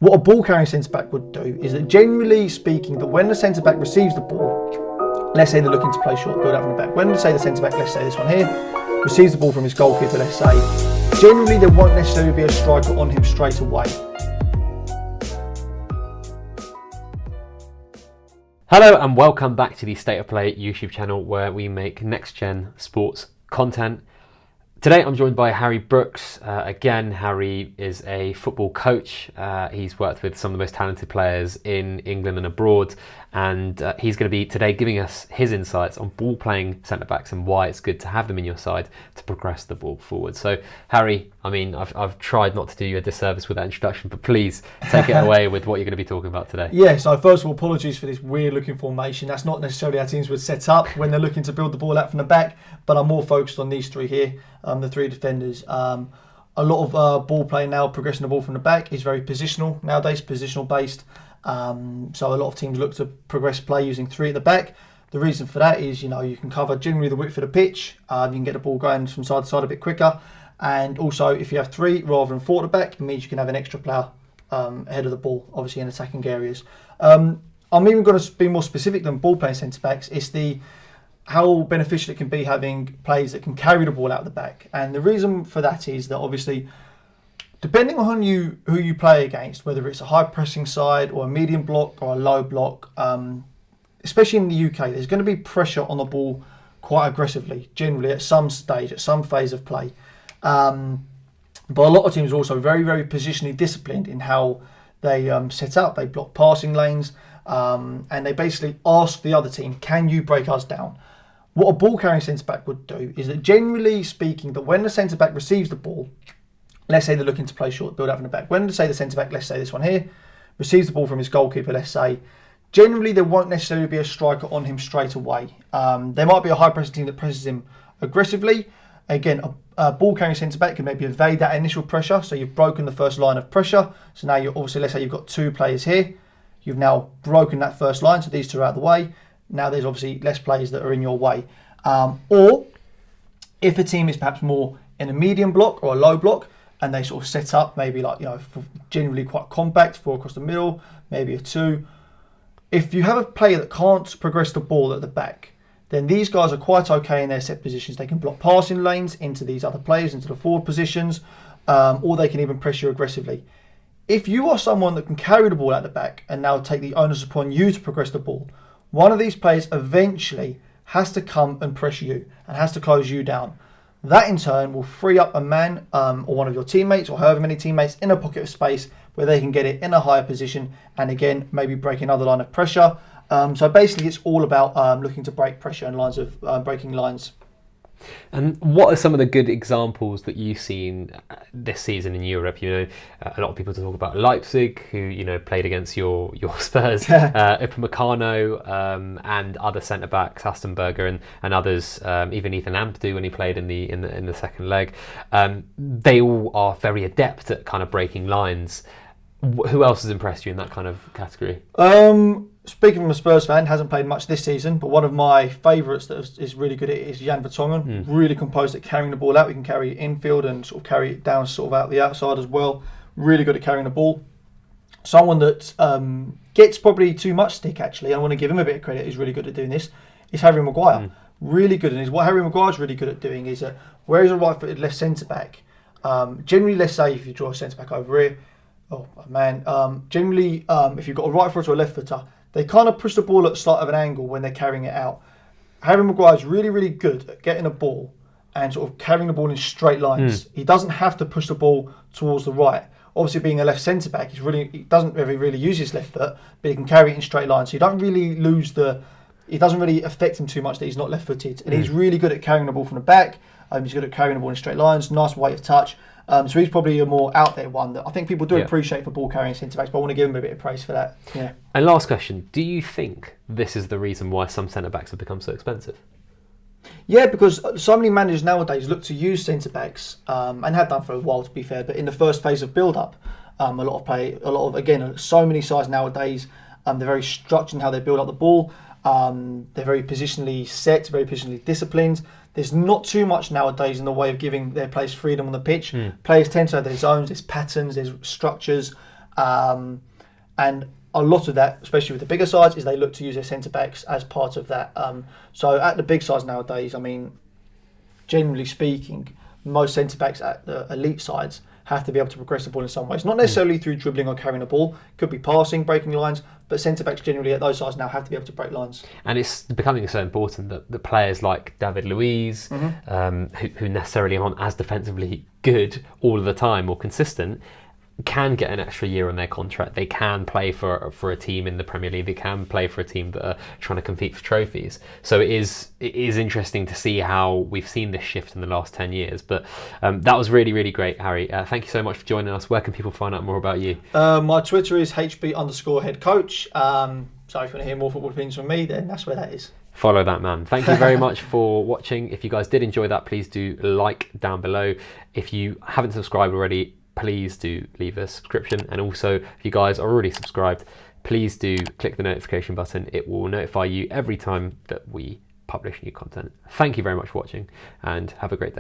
What a ball carrying centre back would do is that, generally speaking, that when the centre back receives the ball, let's say they're looking to play short, build up from the back. When say the centre back, let's say this one here, receives the ball from his goalkeeper, let's say, generally there won't necessarily be a striker on him straight away. Hello and welcome back to the State of Play YouTube channel where we make next-gen sports content. Today I'm joined by Harry Brooks. Again, Harry is a football coach. He's worked with some of the most talented players in England and abroad, and he's going to be today giving us his insights on ball-playing centre-backs and why it's good to have them in your side to progress the ball forward. So, Harry, I mean, I've tried not to do you a disservice with that introduction, but please take it away with what you're going to be talking about today. Yeah, so first of all, apologies for this weird-looking formation. That's not necessarily how teams would set up when they're looking to build the ball out from the back, but I'm more focused on these three here. The three defenders. A lot of ball play now, progressing the ball from the back is very positional nowadays, positional based. So a lot of teams look to progress play using three at the back. The reason for that is, you can cover generally the width of the pitch. You can get the ball going from side to side a bit quicker. And also, if you have three rather than four at the back, it means you can have an extra player ahead of the ball, obviously in attacking areas. I'm even going to be more specific than ball playing centre backs. It's how beneficial it can be having players that can carry the ball out the back. And the reason for that is that obviously, depending on who you play against, whether it's a high pressing side or a medium block or a low block, especially in the UK, there's going to be pressure on the ball quite aggressively, generally at some stage, at some phase of play. But a lot of teams are also very, very positionally disciplined in how they set up. They block passing lanes, and they basically ask the other team, can you break us down? What a ball carrying centre back would do is that, generally speaking, that when the centre back receives the ball, let's say they're looking to play short, build up from the back. When say the centre back, let's say this one here, receives the ball from his goalkeeper, let's say, generally there won't necessarily be a striker on him straight away. There might be a high pressing team that presses him aggressively. Again, a ball carrying centre back can maybe evade that initial pressure. So you've broken the first line of pressure. So now you're obviously, let's say you've got two players here. You've now broken that first line, so these two are out of the way. Now there's obviously less players that are in your way. Or if a team is perhaps more in a medium block or a low block, and they sort of set up maybe like, generally quite compact, four across the middle, maybe a two. If you have a player that can't progress the ball at the back, then these guys are quite okay in their set positions. They can block passing lanes into these other players, into the forward positions, or they can even press you aggressively. If you are someone that can carry the ball out the back and now take the onus upon you to progress the ball, one of these players eventually has to come and press you and has to close you down. That in turn will free up a man or one of your teammates or however many teammates in a pocket of space where they can get it in a higher position and again maybe break another line of pressure. So basically it's all about looking to break pressure and lines of breaking lines. And what are some of the good examples that you've seen this season in Europe? A lot of people talk about Leipzig, who played against your Spurs, Upamecano, and other centre backs, Hastenberger and others, even Nathan Ake when he played in the second leg. They all are very adept at kind of breaking lines. Who else has impressed you in that kind of category? Speaking from a Spurs fan, hasn't played much this season, but one of my favourites that is really good at it is Jan Vertonghen. Really composed at carrying the ball out. We can carry it infield and sort of carry it down sort of out the outside as well. Really good at carrying the ball. Someone that gets probably too much stick, actually. I want to give him a bit of credit. He's really good at doing this. Is Harry Maguire. Really good. And what Harry Maguire's really good at doing is where he's a right-footed left centre-back, generally, let's say if you draw a centre-back over here, generally, if you've got a right footer or a left footer, they kind of push the ball at slight of an angle when they're carrying it out. Harry Maguire's really, really good at getting a ball and sort of carrying the ball in straight lines. He doesn't have to push the ball towards the right. Obviously, being a left centre back, he doesn't really use his left foot, but he can carry it in straight lines. So you don't really it doesn't really affect him too much that he's not left footed. And he's really good at carrying the ball from the back. He's good at carrying the ball in straight lines. Nice weight of touch. So he's probably a more out there one that I think people do appreciate for ball carrying centre backs, but I want to give him a bit of praise for that. Yeah. And last question, do you think this is the reason why some centre backs have become so expensive? Yeah, because so many managers nowadays look to use centre backs and have done for a while, to be fair, but in the first phase of build up, again, so many sides nowadays, they're very structured in how they build up the ball. They're very positionally set, very positionally disciplined. There's not too much nowadays in the way of giving their players freedom on the pitch. Players tend to have their zones, there's patterns, there's structures. And a lot of that, especially with the bigger sides, is they look to use their centre-backs as part of that. So at the big sides nowadays, I mean, generally speaking, most centre-backs at the elite sides have to be able to progress the ball in some ways. Not necessarily through dribbling or carrying the ball. Could be passing, breaking lines, but centre-backs generally at those sides now have to be able to break lines. And it's becoming so important that the players like David Luiz, who necessarily aren't as defensively good all of the time or consistent, can get an extra year on their contract. They can play for a team in the Premier League. They can play for a team that are trying to compete for trophies. So it is interesting to see how we've seen this shift in the last 10 years. But that was really, really great, Harry. Thank you so much for joining us. Where can people find out more about you? My Twitter is HB_head coach. So if you want to hear more football opinions from me, then that's where that is. Follow that man. Thank you very much for watching. If you guys did enjoy that, please do like down below. If you haven't subscribed already, please do leave a subscription, and also if you guys are already subscribed, please do click the notification button. It will notify you every time that we publish new content. Thank you very much for watching, and have a great day.